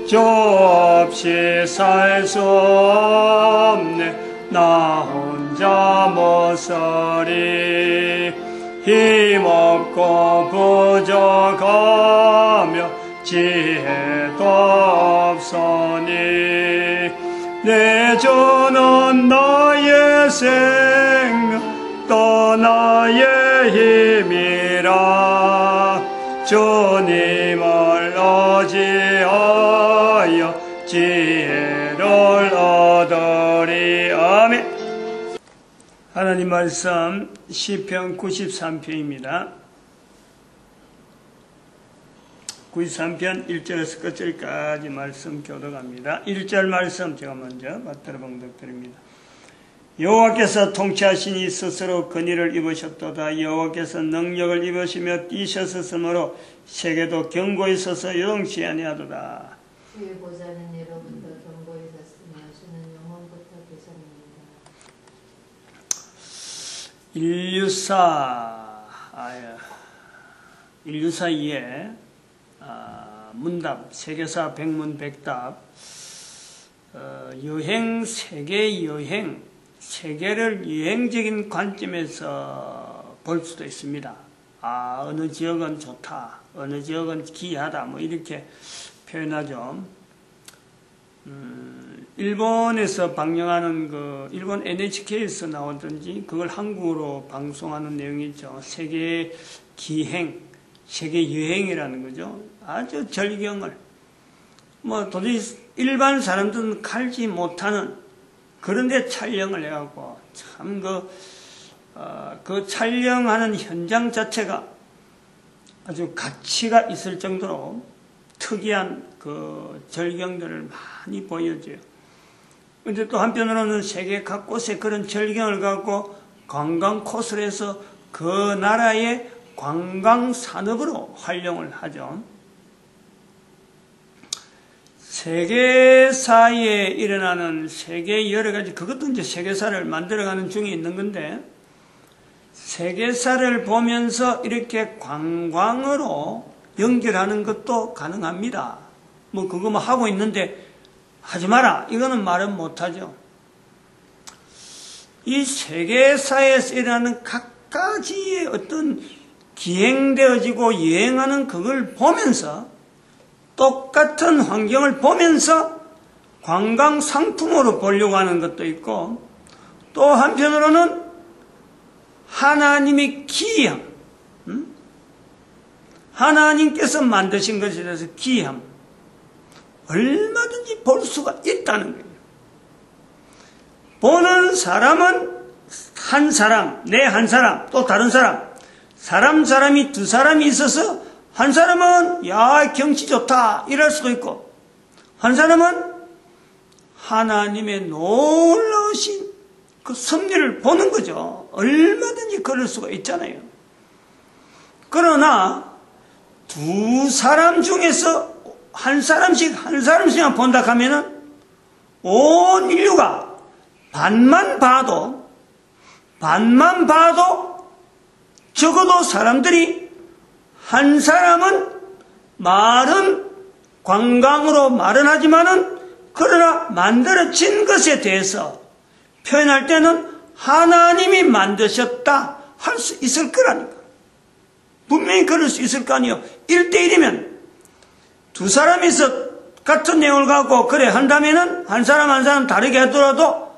주 없이 살 수 없네. 나 혼자 못 서리. 힘없고 부족하며 지혜도 없으니 내 주는 나의 생명 또 나의 힘이라. 주님을 의지하여 지혜를 얻으리. 아멘. 하나님 말씀 시편 93편입니다. 93편 1절에서 끝절까지 말씀 교독합니다. 1절 말씀 제가 먼저 받들어 봉독드립니다. 여호와께서 통치하시니 스스로 근위를 입으셨도다. 여호와께서 능력을 입으시며 뛰셨으므로 세계도 경고에 서서 요동치 아니하도다. 주의 보좌는 예로부터 경고에 섰으며 주는 영원부터 계셨느니라. 인류사 이에 문답, 세계사 백문백답, 여행, 세계 여행, 세계를 여행적인 관점에서 볼 수도 있습니다. 어느 지역은 좋다, 어느 지역은 기이하다, 뭐 이렇게 표현하죠. 일본에서 방영하는 일본 NHK에서 나오든지 그걸 한국어로 방송하는 내용이죠. 세계 기행, 세계 여행이라는 거죠. 아주 절경을, 도저히 일반 사람들은 갈지 못하는 그런데 촬영을 해갖고, 참 그 촬영하는 현장 자체가 아주 가치가 있을 정도로 특이한 그 절경들을 많이 보여줘요. 근데 또 한편으로는 세계 각곳에 그런 절경을 갖고 관광 코스를 해서 그 나라의 관광 산업으로 활용을 하죠. 세계사에 일어나는 세계 여러 가지, 그것도 이제 세계사를 만들어가는 중에 있는 건데, 세계사를 보면서 이렇게 관광으로 연결하는 것도 가능합니다. 그거 하고 있는데 하지 마라, 이거는 말은 못하죠. 이 세계사에서 일어나는 각가지의 어떤 기행되어지고 여행하는 그걸 보면서, 똑같은 환경을 보면서 관광 상품으로 보려고 하는 것도 있고, 또 한편으로는 하나님의 기이함, 하나님께서 만드신 것에 대해서 기이함, 얼마든지 볼 수가 있다는 거예요. 보는 사람은 한 사람, 내 한 사람, 또 다른 사람, 사람이 두 사람이 있어서 한 사람은 야 경치 좋다 이럴 수도 있고, 한 사람은 하나님의 놀라우신 그 섭리를 보는 거죠. 얼마든지 그럴 수가 있잖아요. 그러나 두 사람 중에서 한 사람씩만 본다 하면은 온 인류가 반만 봐도 적어도 사람들이, 한 사람은 말은 관광으로 말은 하지만은 그러나 만들어진 것에 대해서 표현할 때는 하나님이 만드셨다 할 수 있을 거라니까. 분명히 그럴 수 있을 거 아니에요. 1대1이면 두 사람이서 같은 내용을 갖고 그래 한다면은 한 사람 다르게 하더라도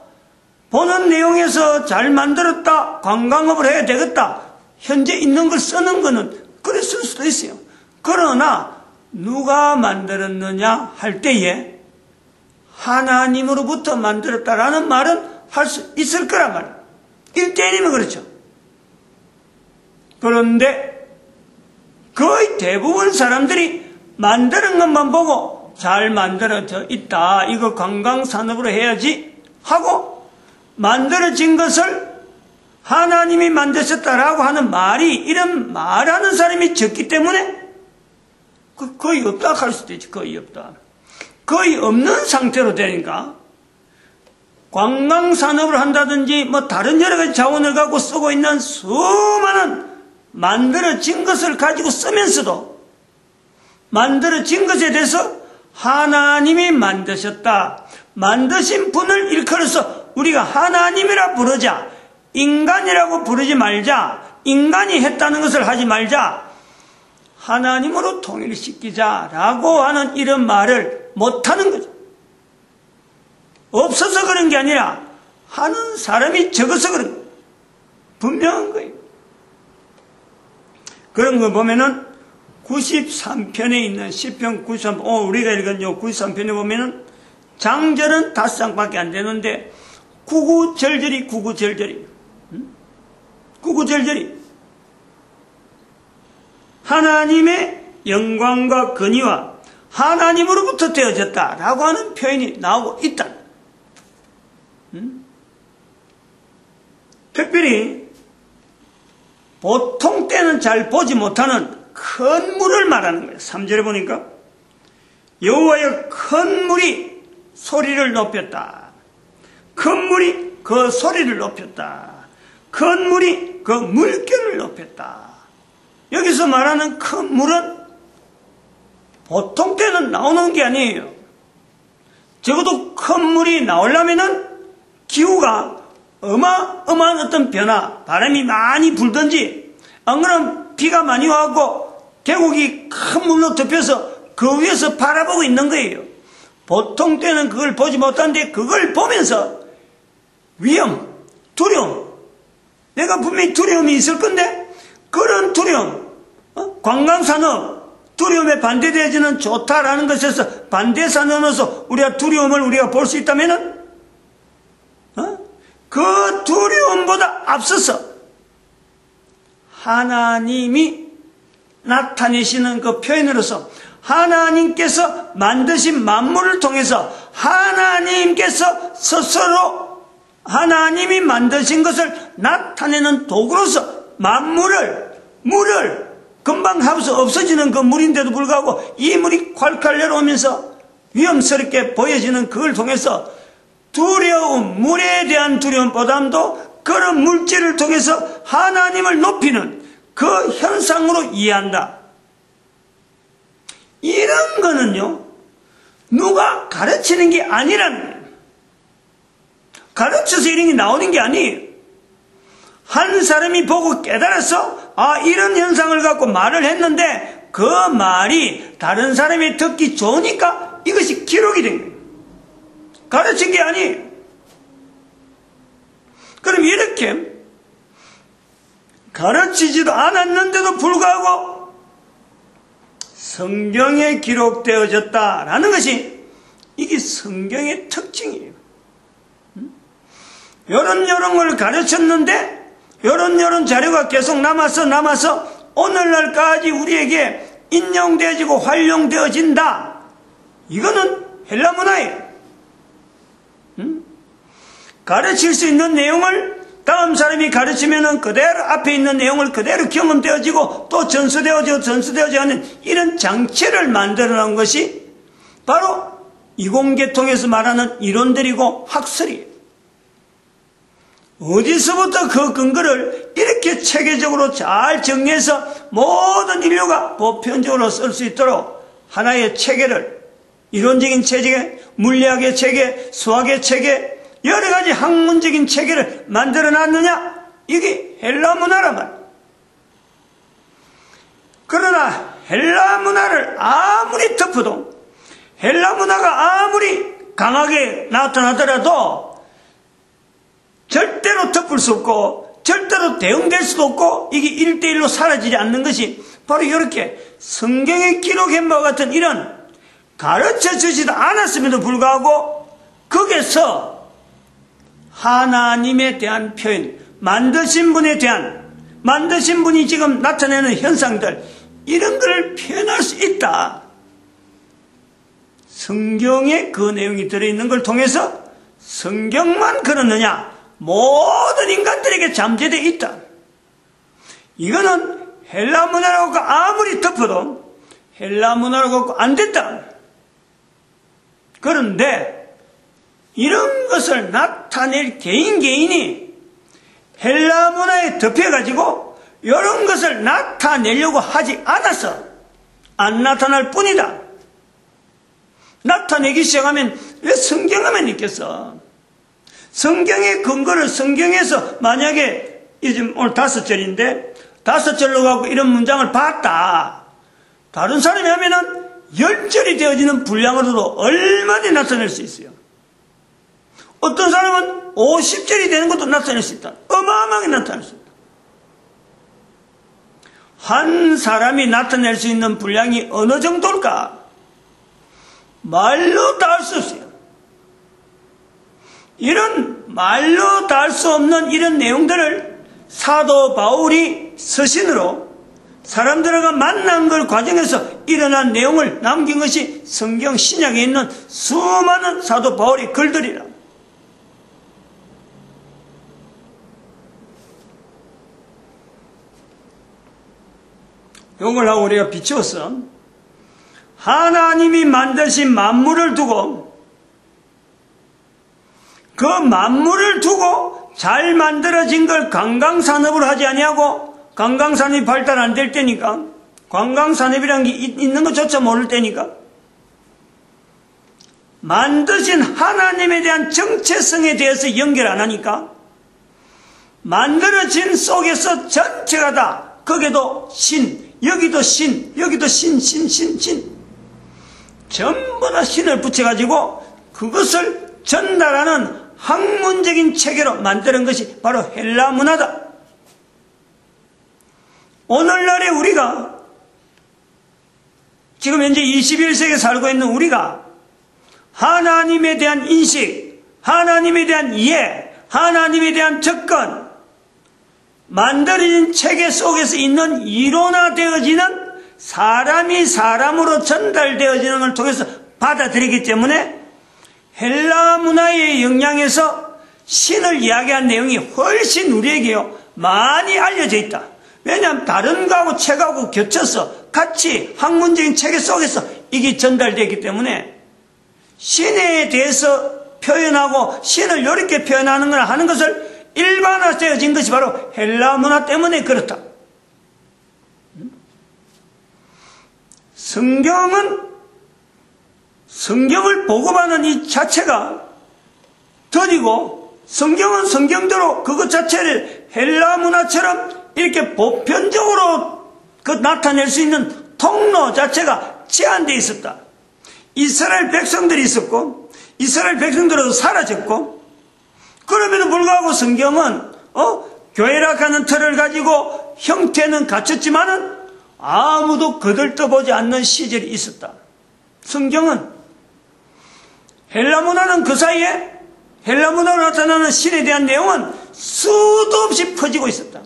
보는 내용에서 잘 만들었다, 관광업을 해야 되겠다, 현재 있는 걸 쓰는 거는 그래 쓸 수도 있어요. 그러나 누가 만들었느냐 할 때에 하나님으로부터 만들었다라는 말은 할 수 있을 거란 말이에요. 1대1이면 그렇죠. 그런데 거의 대부분 사람들이 만드는 것만 보고 잘 만들어져 있다, 이거 관광산업으로 해야지 하고 만들어진 것을 하나님이 만드셨다라고 하는 말이, 이런 말하는 사람이 적기 때문에 거의 없다 할 수도 있지. 거의 없다. 거의 없는 상태로 되니까 관광산업을 한다든지 다른 여러 가지 자원을 갖고 쓰고 있는 수많은 만들어진 것을 가지고 쓰면서도 만들어진 것에 대해서 하나님이 만드셨다. 만드신 분을 일컬어서 우리가 하나님이라 부르자. 인간이라고 부르지 말자. 인간이 했다는 것을 하지 말자. 하나님으로 통일시키자라고 하는 이런 말을 못하는 거죠. 없어서 그런 게 아니라 하는 사람이 적어서 그런 거예요. 분명한 거예요. 그런 거 보면은 93편에 있는 시편 93편, 우리가 읽은 요 93편에 보면은 장절은 5장밖에 안 되는데 구구절절이 하나님의 영광과 권위와 하나님으로부터 되어졌다라고 하는 표현이 나오고 있다. 특별히 보통 때는 잘 보지 못하는 큰 물을 말하는 거예요. 3절에 보니까 여호와의 큰 물이 소리를 높였다. 큰 물이 그 소리를 높였다. 큰 물이 그 물결을 높였다. 여기서 말하는 큰 물은 보통 때는 나오는 게 아니에요. 적어도 큰 물이 나오려면은 기후가 어마어마한 어떤 변화, 바람이 많이 불든지, 안 그러면 비가 많이 와고 계곡이 큰 물로 덮여서 그 위에서 바라보고 있는 거예요. 보통 때는 그걸 보지 못하는데 그걸 보면서 위험, 두려움, 내가 분명히 두려움이 있을 건데 그런 두려움, 관광산업, 두려움에 반대되어지는 좋다라는 것에서 반대산업으로서 우리가 두려움을 우리가 볼 수 있다면은 그 두려움보다 앞서서 하나님이 나타내시는 그 표현으로서 하나님께서 만드신 만물을 통해서 하나님께서 스스로 하나님이 만드신 것을 나타내는 도구로서 물을 금방 하고서 없어지는 그 물인데도 불구하고 이 물이 콸콸 내려오면서 위험스럽게 보여지는 그걸 통해서 두려움, 물에 대한 두려움보다도 그런 물질을 통해서 하나님을 높이는 그 현상으로 이해한다. 이런 거는요, 누가 가르치는 게 아니라는 거예요. 가르쳐서 이런 게 나오는 게 아니에요. 한 사람이 보고 깨달아서 이런 현상을 갖고 말을 했는데 그 말이 다른 사람이 듣기 좋으니까 이것이 기록이 된 거예요. 가르친 게 아니에요. 그럼 이렇게 가르치지도 않았는데도 불구하고 성경에 기록되어졌다라는 것이 이게 성경의 특징이에요. 요런 걸 가르쳤는데 요런 자료가 계속 남아서 오늘날까지 우리에게 인용되어지고 활용되어진다. 이거는 헬라 문화예요. 가르칠 수 있는 내용을 다음 사람이 가르치면은 그대로 앞에 있는 내용을 그대로 경험되어지고 또 전수되어지고 하는 이런 장치를 만들어 놓은 것이 바로 이공계통에서 말하는 이론들이고 학설이에요. 어디서부터 그 근거를 이렇게 체계적으로 잘 정리해서 모든 인류가 보편적으로 쓸 수 있도록 하나의 체계를, 이론적인 체계, 물리학의 체계, 수학의 체계, 여러 가지 학문적인 체계를 만들어 놨느냐? 이게 헬라 문화란 말이에요. 그러나 헬라 문화를 아무리 덮어도, 헬라 문화가 아무리 강하게 나타나더라도 절대로 덮을 수 없고 절대로 대응될 수도 없고 이게 1대1로 사라지지 않는 것이 바로 이렇게 성경에 기록한 바와 같은 이런 가르쳐 주지도 않았음에도 불구하고 거기서 하나님에 대한 표현, 만드신 분이 지금 나타내는 현상들, 이런 걸 표현할 수 있다. 성경에 그 내용이 들어있는 걸 통해서 성경만 그렇느냐? 모든 인간들에게 잠재되어 있다. 이거는 헬라 문화라고 아무리 덮어도 헬라 문화라고 안 됐다. 그런데 이런 것을 나타낼 개인이 헬라 문화에 덮여가지고 이런 것을 나타내려고 하지 않아서 안 나타날 뿐이다. 나타내기 시작하면 왜 성경에만 있겠어? 성경의 근거를 성경에서 만약에 요즘 오늘 5절인데 5절로 가고 이런 문장을 봤다. 다른 사람이 하면은 10절이 되어지는 분량으로도 얼마든지 나타낼 수 있어요. 어떤 사람은 50절이 되는 것도 나타낼 수 있다. 어마어마하게 나타낼 수 있다. 한 사람이 나타낼 수 있는 분량이 어느 정도일까? 말로 다 할 수 없어요. 이런 말로 다 할 수 없는 이런 내용들을 사도 바울이 서신으로 사람들과 만난 걸 과정에서 일어난 내용을 남긴 것이 성경 신약에 있는 수많은 사도 바울의 글들이라. 이걸 하고 우리가 비추어서 하나님이 만드신 만물을 두고 그 만물을 두고 잘 만들어진 걸 관광산업으로 하지 아니하고 관광산업이 발달 안 될 때니까 관광산업이라는 게 있는 것조차 모를 때니까 만드신 하나님에 대한 정체성에 대해서 연결 안 하니까 만들어진 속에서 전체가 다 거기도 신, 여기도 신, 여기도 신. 전부 다 신을 붙여가지고 그것을 전달하는 학문적인 체계로 만드는 것이 바로 헬라 문화다. 오늘날에 우리가 지금 현재 21세기에 살고 있는 우리가 하나님에 대한 인식, 하나님에 대한 이해, 하나님에 대한 접근, 만들어진 체계 속에서 있는 이론화되어지는 사람이 사람으로 전달되어지는 걸 통해서 받아들이기 때문에 헬라 문화의 영향에서 신을 이야기한 내용이 훨씬 우리에게요 많이 알려져 있다. 왜냐하면 다른 거하고 책하고 겹쳐서 같이 학문적인 체계 속에서 이게 전달되기 때문에 신에 대해서 표현하고 신을 이렇게 표현하는 걸 하는 것을 일반화되어진 것이 바로 헬라 문화 때문에 그렇다. 성경을 보고받는 이 자체가 더디고 성경은 성경대로 그것 자체를 헬라 문화처럼 이렇게 보편적으로 나타낼 수 있는 통로 자체가 제한되어 있었다. 이스라엘 백성들이 있었고 이스라엘 백성들도 사라졌고 그럼에도 불구하고 성경은 교회락하는 틀을 가지고 형태는 갖췄지만은 아무도 거들떠보지 않는 시절이 있었다. 성경은 헬라 문화는 그 사이에 헬라 문화로 나타나는 신에 대한 내용은 수도 없이 퍼지고 있었다.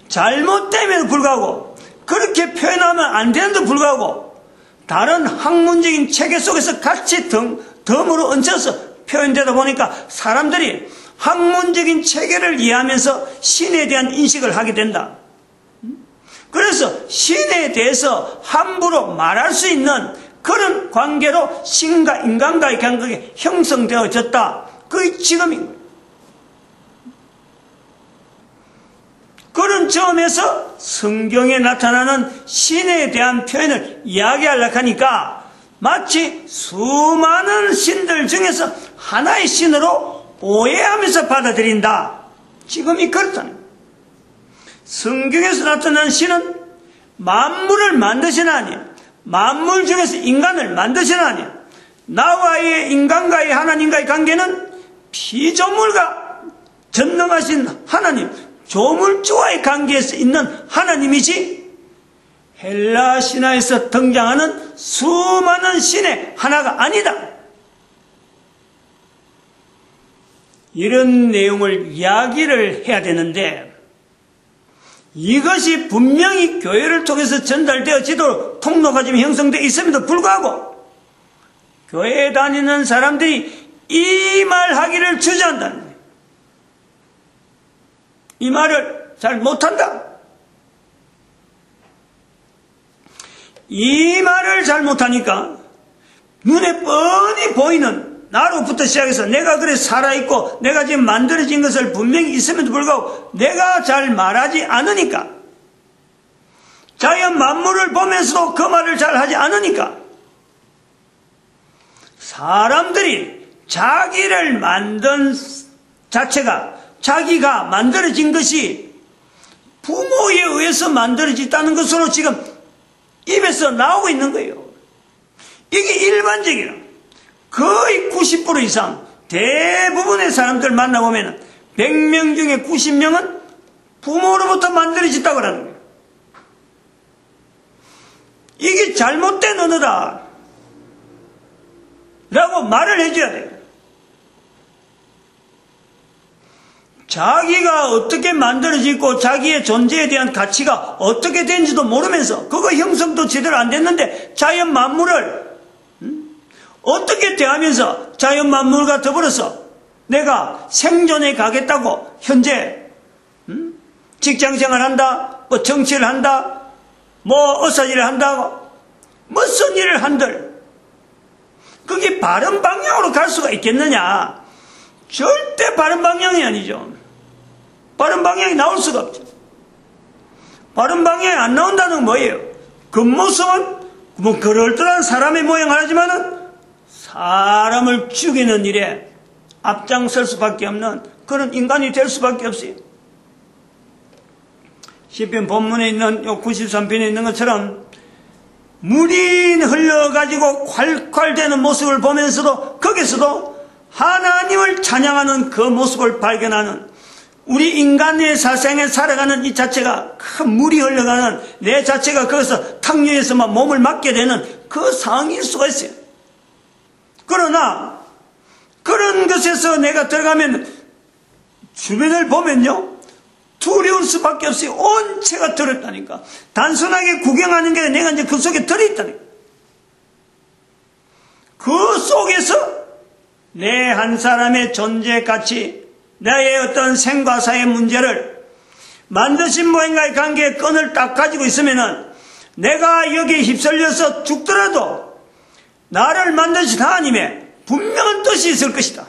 잘못됨에도 불구하고 그렇게 표현하면 안 되는데도 불구하고 다른 학문적인 체계 속에서 같이 덤으로 얹혀서 표현되다 보니까 사람들이 학문적인 체계를 이해하면서 신에 대한 인식을 하게 된다. 그래서 신에 대해서 함부로 말할 수 있는 그런 관계로 신과 인간과의 관계가 형성되어졌다. 그게 지금인 거예요. 그런 점에서 성경에 나타나는 신에 대한 표현을 이야기하려고 하니까 마치 수많은 신들 중에서 하나의 신으로 오해하면서 받아들인다. 지금이 그렇다는 거예요. 성경에서 나타나는 신은 만물을 만드신 하나님, 만물 중에서 인간을 만드신 하나님, 나와의 인간과의 하나님과의 관계는 피조물과 전능하신 하나님, 조물주와의 관계에서 있는 하나님이지 헬라 신화에서 등장하는 수많은 신의 하나가 아니다. 이런 내용을 이야기를 해야 되는데 이것이 분명히 교회를 통해서 전달되어지도록 통로가 지금 형성되어 있음에도 불구하고 교회에 다니는 사람들이 이 말 하기를 주저한다는 거예요. 이 말을 잘 못한다. 이 말을 잘 못하니까 눈에 뻔히 보이는 나로부터 시작해서 내가 그래 살아있고 내가 지금 만들어진 것을 분명히 있음에도 불구하고 내가 잘 말하지 않으니까 자연 만물을 보면서도 그 말을 잘 하지 않으니까 사람들이 자기를 만든 자체가, 자기가 만들어진 것이 부모에 의해서 만들어졌다는 것으로 지금 입에서 나오고 있는 거예요. 이게 일반적이라. 거의 90% 이상 대부분의 사람들 만나보면 100명 중에 90명은 부모로부터 만들어졌다고 하는 거예요. 이게 잘못된 언어다 라고 말을 해줘야 돼요. 자기가 어떻게 만들어지고 자기의 존재에 대한 가치가 어떻게 되는지도 모르면서 그거 형성도 제대로 안 됐는데 자연 만물을 어떻게 대하면서 자연 만물과 더불어서 내가 생존해 가겠다고 현재 직장생활 한다, 뭐 정치를 한다, 뭐 의사일을 한다고 무슨 일을 한들 그게 바른 방향으로 갈 수가 있겠느냐? 절대 바른 방향이 아니죠. 바른 방향이 나올 수가 없죠. 바른 방향이 안 나온다는 건 뭐예요? 겉모습은 뭐 그럴듯한 사람의 모양을 하지만은 사람을 죽이는 일에 앞장설 수밖에 없는 그런 인간이 될 수밖에 없어요. 시편 본문에 있는 93편에 있는 것처럼 물이 흘러가지고 콸콸대는 모습을 보면서도 거기서도 하나님을 찬양하는 그 모습을 발견하는 우리 인간의 사생에 살아가는 이 자체가 큰 물이 흘러가는 내 자체가 거기서 탕류에서만 몸을 맞게 되는 그 상황일 수가 있어요. 그러나 그런 것에서 내가 들어가면 주변을 보면요 두려울 수밖에 없어요. 온 채가 들었다니까. 단순하게 구경하는 게 내가 이제 그 속에 들어있다니까. 그 속에서 내 한 사람의 존재 가치, 나의 어떤 생과 사의 문제를 만드신 모양과의 관계의 끈을 딱 가지고 있으면은 내가 여기에 휩쓸려서 죽더라도 나를 만드신 하나님의 분명한 뜻이 있을 것이다.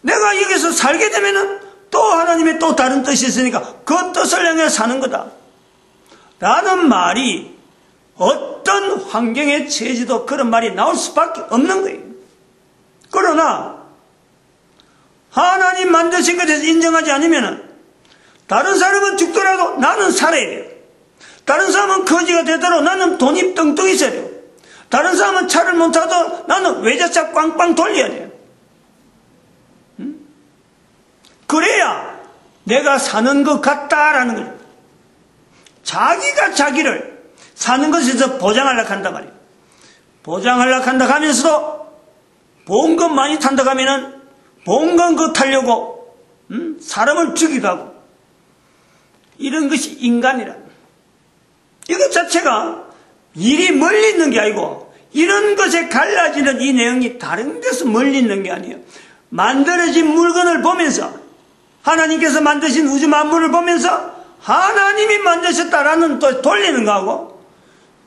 내가 여기서 살게 되면은 또 하나님의 또 다른 뜻이 있으니까 그 뜻을 향해 사는 거다. 라는 말이 어떤 환경에 처해지도 그런 말이 나올 수밖에 없는 거예요. 그러나 하나님 만드신 것에 대해서 인정하지 않으면 다른 사람은 죽더라도 나는 살아야 돼요. 다른 사람은 거지가 되더라도 나는 돈이 떵떵 있어야 돼요. 다른 사람은 차를 못 타도 나는 외제차 빵빵 돌려야 돼요. 그래야 내가 사는 것 같다라는 거죠. 자기가 자기를 사는 것에서 보장하려고 한단 말이에요. 보장하려고 한다 하면서도 보험금 많이 탄다 하면은 보험금 그거 타려고 사람을 죽이고 하고 이런 것이 인간이라. 이것 자체가 일이 멀리 있는 게 아니고 이런 것에 갈라지는 이 내용이 다른 데서 멀리 있는 게 아니에요. 만들어진 물건을 보면서 하나님께서 만드신 우주 만물을 보면서 하나님이 만드셨다라는 또 돌리는 거하고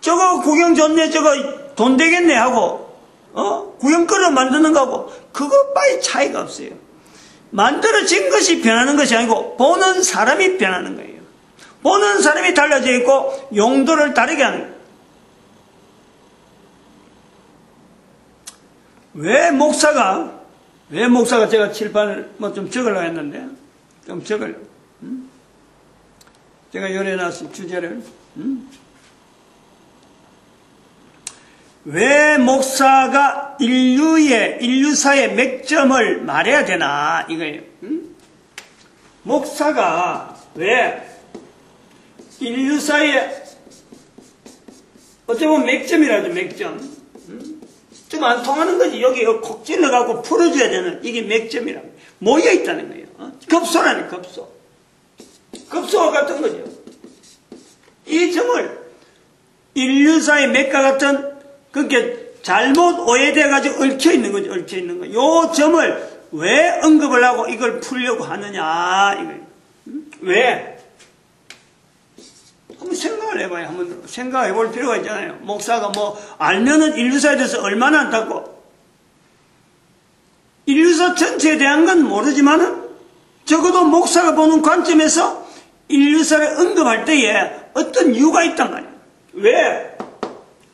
저거 구경 좋네 저거 돈 되겠네 하고 구경거리로 만드는 거하고 그것과의 차이가 없어요. 만들어진 것이 변하는 것이 아니고 보는 사람이 변하는 거예요. 보는 사람이 달라져 있고 용도를 다르게 하는 거예요. 왜 목사가 제가 칠판을 뭐 좀 적으려고 했는데 좀 적으려고 제가 요래놨은 주제를 왜 목사가 인류사의 맥점을 말해야 되나 이거예요. 목사가 왜 인류사의 어쩌면 맥점이라죠. 맥점. 좀 안 통하는 거지. 여기 콕 찔러가고 풀어줘야 되는 이게 맥점이라 모여있다는 거예요. 급소라는 급소. 급소와 같은 거죠. 이 점을 인류사의 맥과 같은 그렇게 잘못 오해돼가지고 얽혀있는 거죠. 얽혀있는 거. 요 점을 왜 언급을 하고 이걸 풀려고 하느냐 이거예요. 왜? 한번 생각을 해봐요. 한번 생각해 볼 필요가 있잖아요. 목사가 뭐 알면은 인류사에 대해서 얼마나 안다고. 인류사 전체에 대한 건 모르지만은 적어도 목사가 보는 관점에서 인류사를 언급할 때에 어떤 이유가 있단 말이에요. 왜?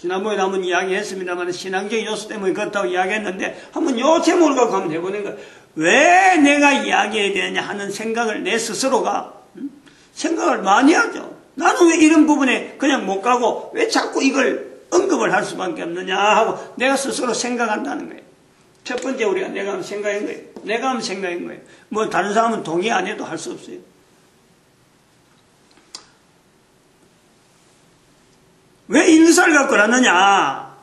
지난번에 한번 이야기했습니다만 신앙적인 요소 때문에 그렇다고 이야기했는데 한번 요 제목을 갖고 한번 해보는 거예요. 왜 내가 이야기해야 되느냐 하는 생각을 내 스스로가 생각을 많이 하죠. 나는 왜 이런 부분에 그냥 못 가고 왜 자꾸 이걸 언급을 할 수밖에 없느냐 하고 내가 스스로 생각한다는 거예요. 첫 번째 우리가 내가 하면 생각인 거예요. 내가 하면 생각인 거예요. 뭐 다른 사람은 동의 안 해도 할 수 없어요. 왜 인류사를 갖고 났느냐?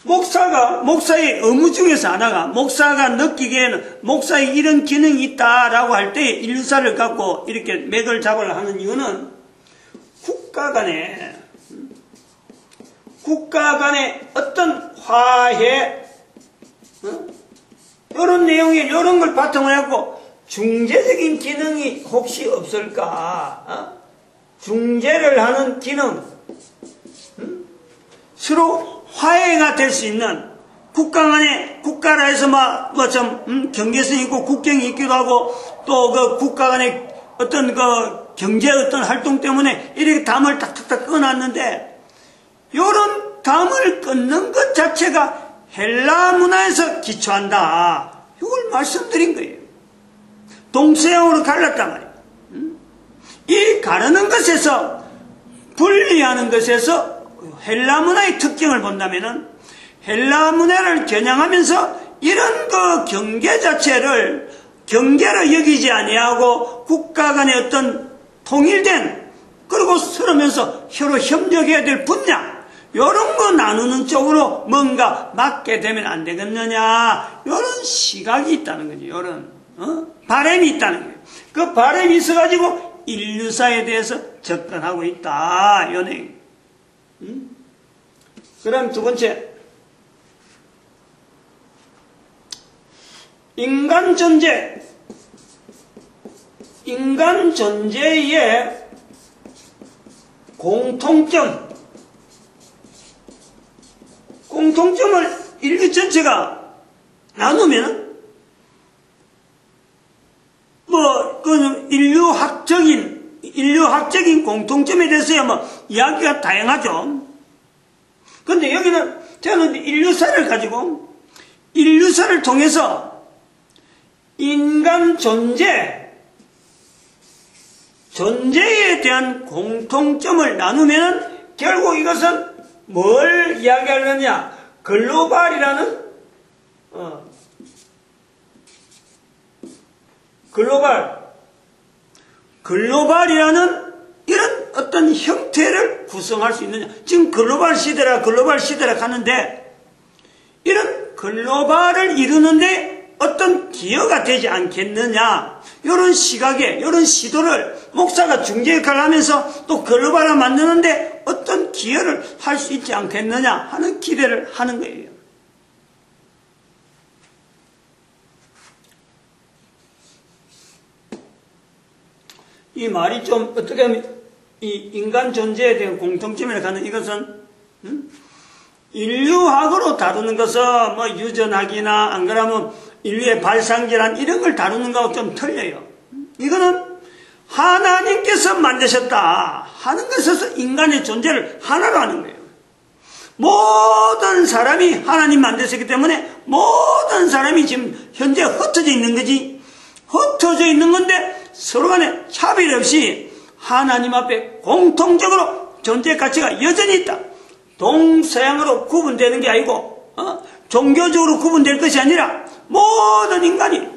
목사의 의무 중에서 하나가 목사가 느끼기에는 목사의 이런 기능이 있다라고 할 때 인류사를 갖고 이렇게 맥을 잡으려 하는 이유는 국가 간의 어떤 화해, 이런 내용에 이런 걸 바탕을 하고 중재적인 기능이 혹시 없을까? 중재를 하는 기능, 서로 화해가 될 수 있는 국가 간에 국가라 해서 경계선이 있고 국경이 있기도 하고 또 그 국가 간의 어떤 그 경제 어떤 활동 때문에 이렇게 담을 탁탁탁 끊어놨는데 이런 담을 끊는 것 자체가 헬라 문화에서 기초한다. 이걸 말씀드린 거예요. 동서양으로 갈랐단 말이에요. 이 가르는 것에서 분리하는 것에서 헬라 문화의 특징을 본다면은 헬라 문화를 겨냥하면서 이런 그 경계 자체를 경계로 여기지 아니하고 국가 간의 어떤 통일된 그리고 서로면서 서로 협력해야 될 분야 이런 거 나누는 쪽으로 뭔가 맞게 되면 안 되겠느냐 이런 시각이 있다는 거죠. 이런 바람이 있다는 거예요. 그 바람이 있어가지고 인류사에 대해서 접근하고 있다. 연예인. 그 다음 두 번째, 인간 존재의 공통점을 인류 전체가 나누면 그 인류학적인 공통점에 대해서야 이야기가 다양하죠. 근데 여기는 저는 인류사를 가지고 인류사를 통해서 인간 존재에 대한 공통점을 나누면 결국 이것은 뭘 이야기하느냐? 글로벌이라는 이런 어떤 형태를 구성할 수 있느냐. 지금 글로벌 시대라 하는데 이런 글로벌을 이루는데 어떤 기여가 되지 않겠느냐. 이런 시각에 이런 시도를 목사가 중재 역할을 하면서 또 글로벌을 만드는데 어떤 기여를 할 수 있지 않겠느냐 하는 기대를 하는 거예요. 이 말이 좀 어떻게 하면 이 인간 존재에 대한 공통점이라고 하는 이것은 인류학으로 다루는 것은 유전학이나 안 그러면 인류의 발상기란 이런 걸 다루는 거하고 좀 틀려요. 이거는 하나님께서 만드셨다 하는 것에서 인간의 존재를 하나로 하는 거예요. 모든 사람이 하나님 만드셨기 때문에 모든 사람이 지금 현재 흩어져 있는 거지. 흩어져 있는 건데 서로 간에 차별 없이 하나님 앞에 공통적으로 존재 가치가 여전히 있다. 동서양으로 구분되는 게 아니고 종교적으로 구분될 것이 아니라 모든 인간이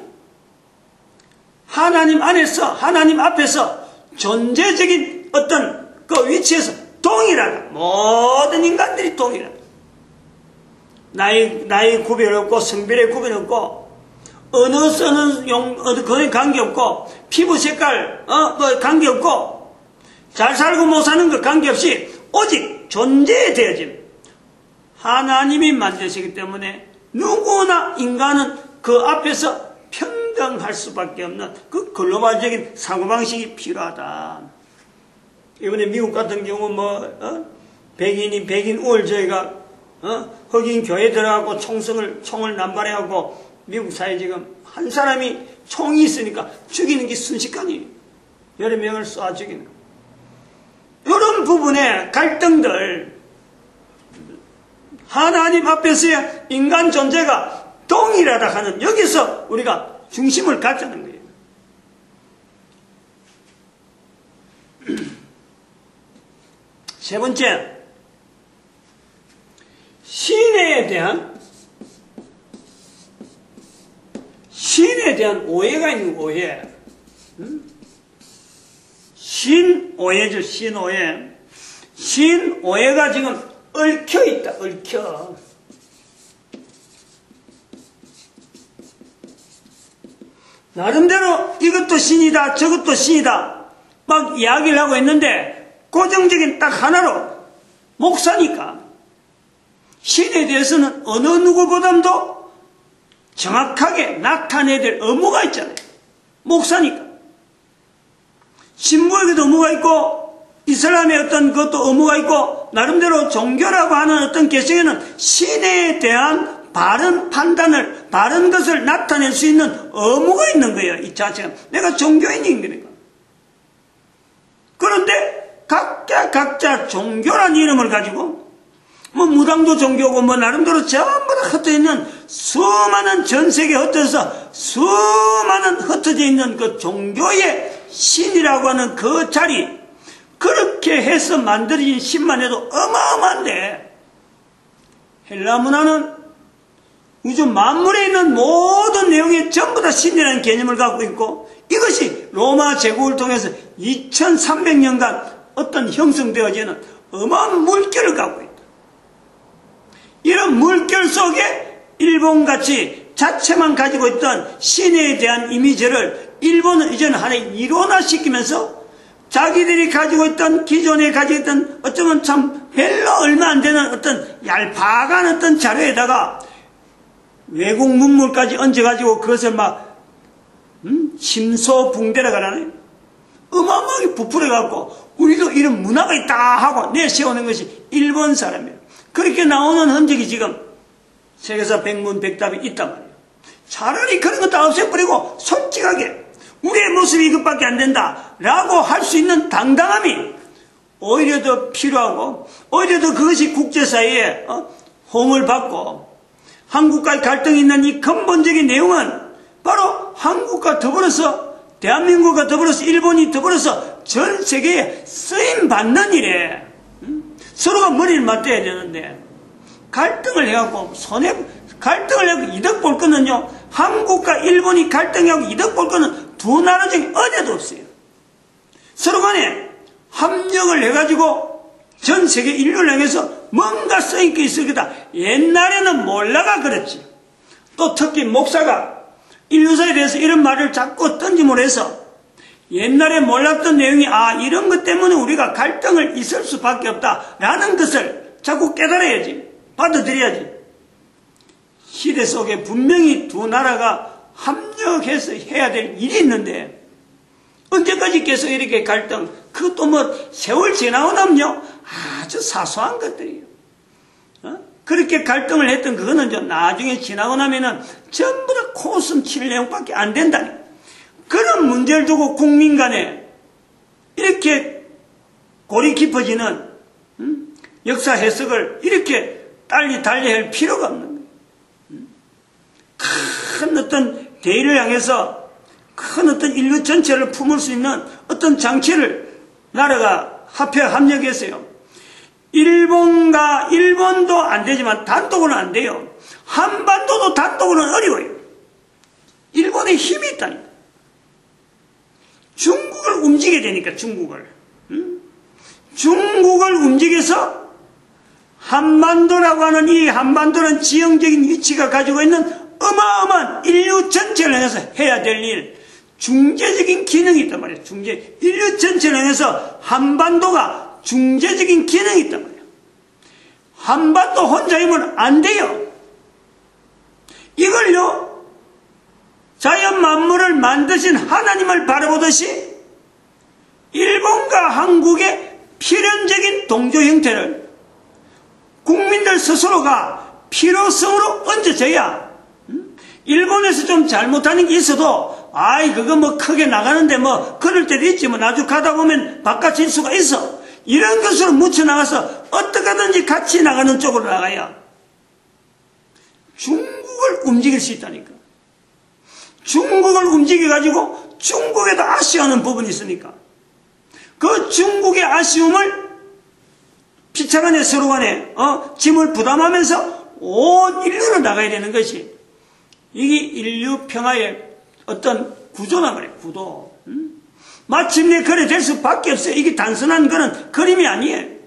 하나님 안에서 하나님 앞에서 존재적인 어떤 그 위치에서 동일하다. 모든 인간들이 동일하다. 나이 구별 없고 성별의 구별 없고 언어 쓰는 그건 관계없고 피부 색깔 관계없고 잘 살고 못 사는 것 관계없이 오직 존재에 대해진 하나님이 만드시기 때문에 누구나 인간은 그 앞에서 평등할 수밖에 없는 그 글로벌적인 사고방식이 필요하다. 이번에 미국 같은 경우 백인 우월주의가 흑인 교회 들어가고 총을 남발해갖고 미국 사회 지금 한 사람이 총이 있으니까 죽이는 게 순식간이에요. 여러 명을 쏴 죽이는. 이런 부분에 갈등들 하나님 앞에서의 인간 존재가 동일하다 하는 여기서 우리가 중심을 갖자는 거예요. 세 번째, 신에 대한 오해가 있는 오해. 신오해죠, 신오해. 신오해가 지금 얽혀 있다, 얽혀. 나름대로 이것도 신이다, 저것도 신이다, 막 이야기를 하고 있는데, 고정적인 딱 하나로, 목사니까. 신에 대해서는 어느 누구보다도 정확하게 나타내야 될 의무가 있잖아요. 목사니까. 신부에게도 의무가 있고, 이슬람의 어떤 것도 의무가 있고, 나름대로 종교라고 하는 어떤 개성에는 신에 대한 바른 판단을, 바른 것을 나타낼 수 있는 의무가 있는 거예요. 이 자체가. 내가 종교인인 거니까. 그런데 각자 종교란 이름을 가지고 무당도 종교고 나름대로 전부 다 흩어져 있는 수많은 전 세계에 흩어져서 수많은 흩어져 있는 그 종교의 신이라고 하는 그 자리, 그렇게 해서 만들어진 신만 해도 어마어마한데, 헬라 문화는 우주 만물에 있는 모든 내용이 전부 다 신이라는 개념을 갖고 있고, 이것이 로마 제국을 통해서 2300년간 어떤 형성되어지는 어마어마한 물결을 갖고 있다. 이런 물결 속에 일본같이 자체만 가지고 있던 신에 대한 이미지를 일본은 이제는 하나의 일원화시키면서 자기들이 가지고 있던, 기존에 가지고 있던 어쩌면 참 별로 얼마 안 되는 어떤 얄팍한 어떤 자료에다가 외국 문물까지 얹어가지고 그것을 막 심소붕대라 그러네. 어마어마하게 부풀어갖고 우리도 이런 문화가 있다 하고 내세우는 것이 일본 사람이에요. 그렇게 나오는 흔적이 지금 세계사 백문백답이 있단 말이에요. 차라리 그런 거 다 없애버리고 솔직하게 우리의 모습이 이것밖에 안 된다 라고 할 수 있는 당당함이 오히려 더 필요하고, 오히려 더 그것이 국제사회에 호응을 받고, 한국과의 갈등이 있는 이 근본적인 내용은 바로 한국과 더불어서, 대한민국과 더불어서, 일본이 더불어서 전 세계에 쓰임받는 일에 서로가 머리를 맞대야 되는데, 갈등을 해갖고 갈등을 해갖고 이득 볼 거는요, 한국과 일본이 갈등하고 이득 볼 거는 두 나라 중에 어디에도 없어요. 서로 간에 합력을 해가지고 전 세계 인류를 향해서 뭔가 써있게 있을 거다. 옛날에는 몰라가 그랬지. 또 특히 목사가 인류사에 대해서 이런 말을 자꾸 던짐으로 해서 옛날에 몰랐던 내용이 이런 것 때문에 우리가 갈등을 있을 수밖에 없다라는 것을 자꾸 깨달아야지. 받아들여야지. 시대 속에 분명히 두 나라가 합력해서 해야 될 일이 있는데 언제까지 계속 이렇게 갈등, 그것도 세월 지나고 나면요 아주 사소한 것들이에요. 그렇게 갈등을 했던 그거는 좀 나중에 지나고 나면은 전부 다 코웃음 칠 내용밖에 안 된다니. 그런 문제를 두고 국민 간에 이렇게 골이 깊어지는 역사 해석을 이렇게 달리 할 필요가 없는 거예요. 큰 어떤 대의를 향해서 큰 어떤 인류 전체를 품을 수 있는 어떤 장치를 나라가 합력했어요. 일본도 안 되지만 단독으로는 안 돼요. 한반도도 단독으로는 어려워요. 일본의 힘이 있다니까. 중국을 움직여야 되니까, 중국을 움직여서 한반도라고 하는 이 한반도는 지형적인 위치가 가지고 있는 어마어마한 인류 전체를 향해서 해야 될 일, 중재적인 기능이 있단 말이에요. 인류 전체를 향해서 한반도가 중재적인 기능이 있단 말이에요. 한반도 혼자 힘은 안 돼요. 이걸요, 자연 만물을 만드신 하나님을 바라보듯이 일본과 한국의 필연적인 동조 형태를 국민들 스스로가 필요성으로 얹어져야, 일본에서 좀 잘못하는 게 있어도 그거 뭐 크게 나가는데 뭐 그럴 때도 있지, 뭐 나중에 가다 보면 바깥일 수가 있어. 이런 것으로 묻혀나가서 어떻게든지 같이 나가는 쪽으로 나가야 중국을 움직일 수 있다니까. 중국을 움직여가지고 중국에도 아쉬워하는 부분이 있으니까 그 중국의 아쉬움을 피차간에 서로간에 짐을 부담하면서 온 인류로 나가야 되는 것이 이게 인류 평화의 어떤 구조란 말이에요. 구도. 마침내 그래 될 수밖에 없어요. 이게 단순한 그런 그림이 아니에요.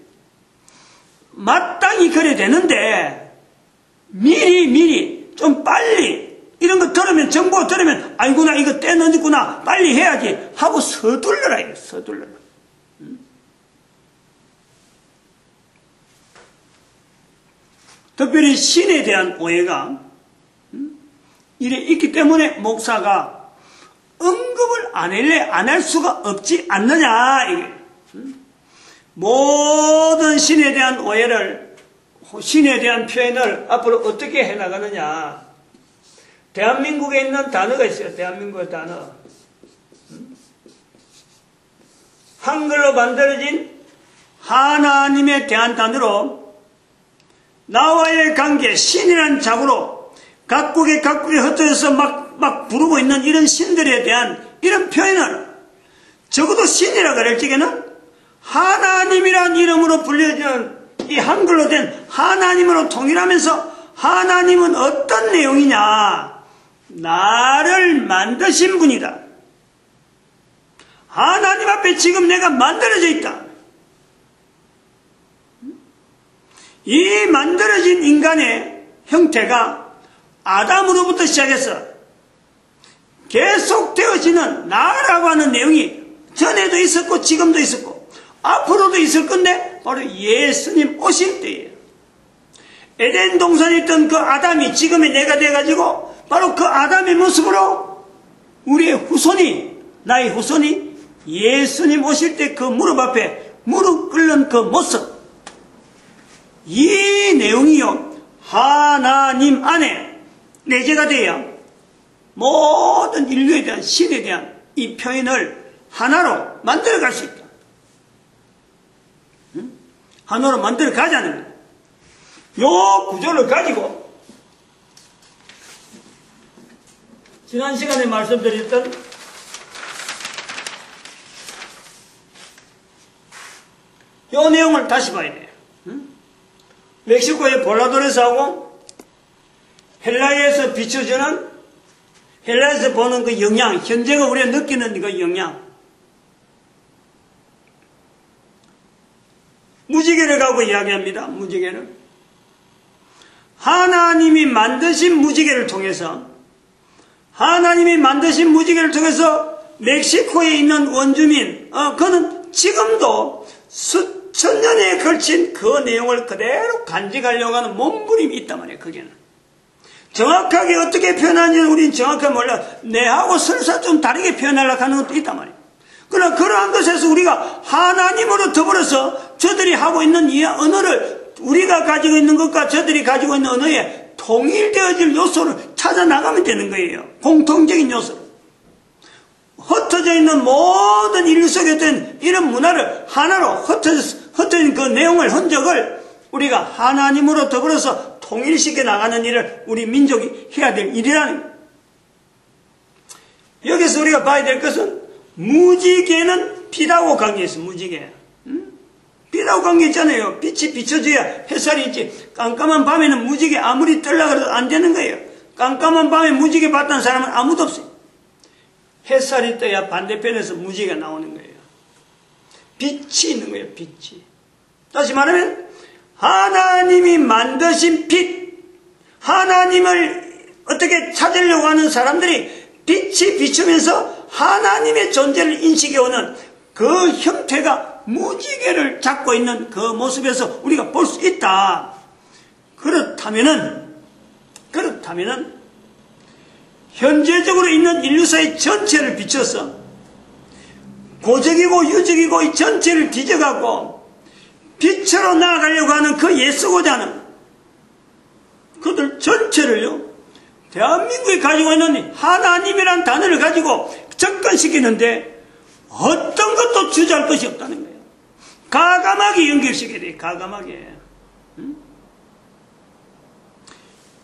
마땅히 그래 되는데 미리 좀 빨리 이런 거 들으면 정보 들으면 아이구나 이거 때 늦었구나 빨리 해야지 하고 서둘러라 이거 서둘러라. 특별히 신에 대한 오해가 이래 있기 때문에 목사가 언급을 안 할 수가 없지 않느냐 이게. 모든 신에 대한 오해를 신에 대한 표현을 앞으로 어떻게 해나가느냐. 대한민국에 있는 단어가 있어요. 대한민국의 단어. 한글로 만들어진 하나님에 대한 단어로 나와의 관계, 신이라는 자구로 각국에 흩어져서 막 부르고 있는 이런 신들에 대한 이런 표현을 적어도 신이라 그럴 적에는 하나님이란 이름으로 불려지는 이 한글로 된 하나님으로 통일하면서 하나님은 어떤 내용이냐. 나를 만드신 분이다. 하나님 앞에 지금 내가 만들어져 있다. 이 만들어진 인간의 형태가 아담으로부터 시작해서 계속되어지는 나라고 하는 내용이 전에도 있었고 지금도 있었고 앞으로도 있을 건데 바로 예수님 오실 때예요. 에덴 동산에 있던 그 아담이 지금의 내가 돼가지고 바로 그 아담의 모습으로 우리의 후손이 나의 후손이 예수님 오실 때 그 무릎 앞에 무릎 꿇는 그 모습 이 내용이요 하나님 안에 내재가 되어 모든 인류에 대한 신에 대한 이 표현을 하나로 만들어갈 수 있다. 하나로 만들어가자는 거예요. 요 구조를 가지고 지난 시간에 말씀드렸던 요 내용을 다시 봐야 돼요. 멕시코의 볼라도레스하고 헬라에서 비춰지는 헬라에서 보는 그 영향, 현재가 우리가 느끼는 그 영향. 무지개를 가고 이야기합니다. 무지개를. 하나님이 만드신 무지개를 통해서 멕시코에 있는 원주민, 그는 지금도 수천 년에 걸친 그 내용을 그대로 간직하려고 하는 몸부림이 있단 말이에요. 거기는. 정확하게 어떻게 표현하는지는 우리는 정확하게 몰라. 내하고 설사 좀 다르게 표현하려고 하는 것도 있단 말이에요. 그러나 그러한 것에서 우리가 하나님으로 더불어서 저들이 하고 있는 이 언어를 우리가 가지고 있는 것과 저들이 가지고 있는 언어에 통일되어질 요소를 찾아 나가면 되는 거예요. 공통적인 요소를. 흩어져 있는 모든 인류 속에 된 이런 문화를 하나로 흩어진 그 내용을 흔적을 우리가 하나님으로 더불어서 통일시켜 나가는 일을 우리 민족이 해야 될 일이라는 거예요. 여기서 우리가 봐야 될 것은 무지개는 빛하고 관계있어. 무지개. 빛하고 관계 있잖아요. 빛이 비춰져야 햇살이 있지. 깜깜한 밤에는 무지개 아무리 뜨려고 해도 안 되는 거예요. 깜깜한 밤에 무지개 봤다는 사람은 아무도 없어요. 햇살이 떠야 반대편에서 무지개가 나오는 거예요. 빛이 있는 거예요. 빛이. 다시 말하면 하나님이 만드신 빛, 하나님을 어떻게 찾으려고 하는 사람들이 빛이 비추면서 하나님의 존재를 인식해오는 그 형태가 무지개를 잡고 있는 그 모습에서 우리가 볼 수 있다. 그렇다면은 현재적으로 있는 인류사의 전체를 비춰서 고적이고 유적이고 이 전체를 뒤져가고 빛으로 나아가려고 하는 그 예수고자 하는 그들 전체를요 대한민국이 가지고 있는 하나님이란 단어를 가지고 접근시키는데 어떤 것도 주저할 것이 없다는 거예요. 가감하게 연결시켜야 돼요. 가감하게.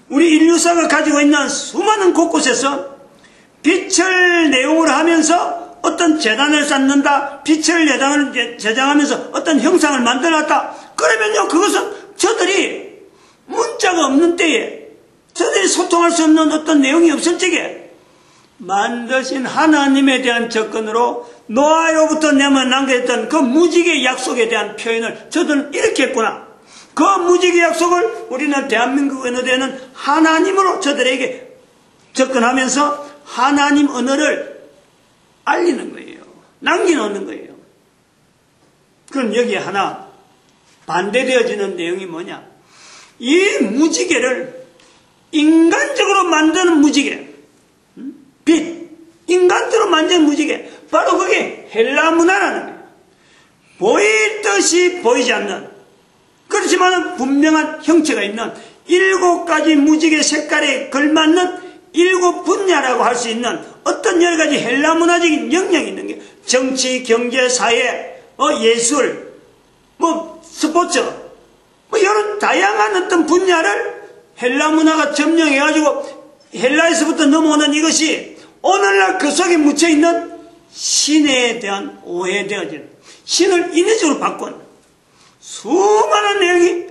우리 인류사가 가지고 있는 수많은 곳곳에서 빛을 내용으로 하면서 어떤 재단을 쌓는다, 빛을 제장하면서 어떤 형상을 만들어놨다. 그러면요, 그것은 저들이 문자가 없는 때에, 저들이 소통할 수 없는 어떤 내용이 없을 적에 만드신 하나님에 대한 접근으로 노아로부터 내면 남겨졌던 그 무지개 약속에 대한 표현을 저들은 이렇게 했구나. 그 무지개 약속을 우리는 대한민국 언어대는 하나님으로 저들에게 접근하면서 하나님 언어를 알리는 거예요. 남겨놓는 거예요. 그럼 여기에 하나 반대되어지는 내용이 뭐냐? 이 무지개를 인간적으로 만드는 무지개, 빛, 인간적으로 만드는 무지개, 바로 그게 헬라 문화라는 거예요. 보일 듯이 보이지 않는, 그렇지만 분명한 형체가 있는 7가지 무지개 색깔에 걸맞는 7 분야라고 할 수 있는 어떤 여러 가지 헬라 문화적인 영역이 있는 게 정치, 경제, 사회, 예술, 스포츠, 이런 다양한 어떤 분야를 헬라 문화가 점령해가지고 헬라에서부터 넘어오는 이것이 오늘날 그 속에 묻혀있는 신에 대한 오해되어진, 신을 인위적으로 바꾼 수많은 내용이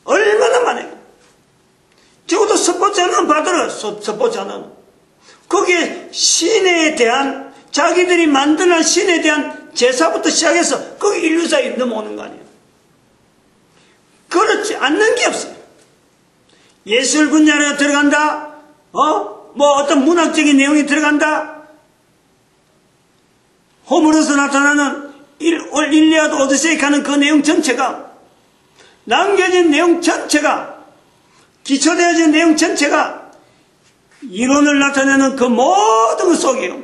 얼마나 많아요. 적어도 스포츠 하나는 받으러, 스포츠 하나는. 거기에 신에 대한, 자기들이 만드는 신에 대한 제사부터 시작해서 거기 인류사에 넘어오는 거 아니에요. 그렇지 않는 게 없어요. 예술 분야로 들어간다, 어떤 문학적인 내용이 들어간다, 호물에서 나타나는 일리아드 오디세이 하는 그 내용 전체가, 남겨진 내용 전체가, 기초되어진 내용 전체가 이론을 나타내는 그 모든 것 속에요.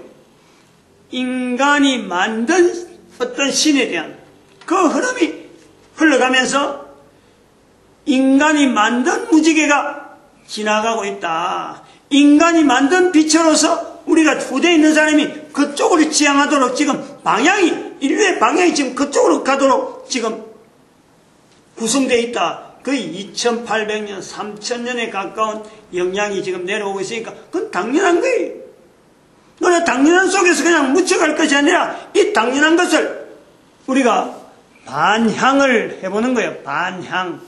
인간이 만든 어떤 신에 대한 그 흐름이 흘러가면서 인간이 만든 무지개가 지나가고 있다. 인간이 만든 빛으로서 우리가 후대에 있는 사람이 그쪽으로 지향하도록 지금 인류의 방향이 지금 그쪽으로 가도록 지금 구성되어 있다. 거의 2800년, 3000년에 가까운 영향이 지금 내려오고 있으니까 그건 당연한 거예요. 그러나 당연한 속에서 그냥 묻혀갈 것이 아니라 이 당연한 것을 우리가 반향을 해보는 거예요. 반향.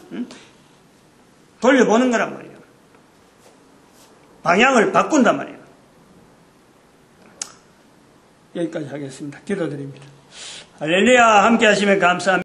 돌려보는 거란 말이에요. 방향을 바꾼단 말이에요. 여기까지 하겠습니다. 기도드립니다. 할렐루야. 함께 하시면 감사합니다.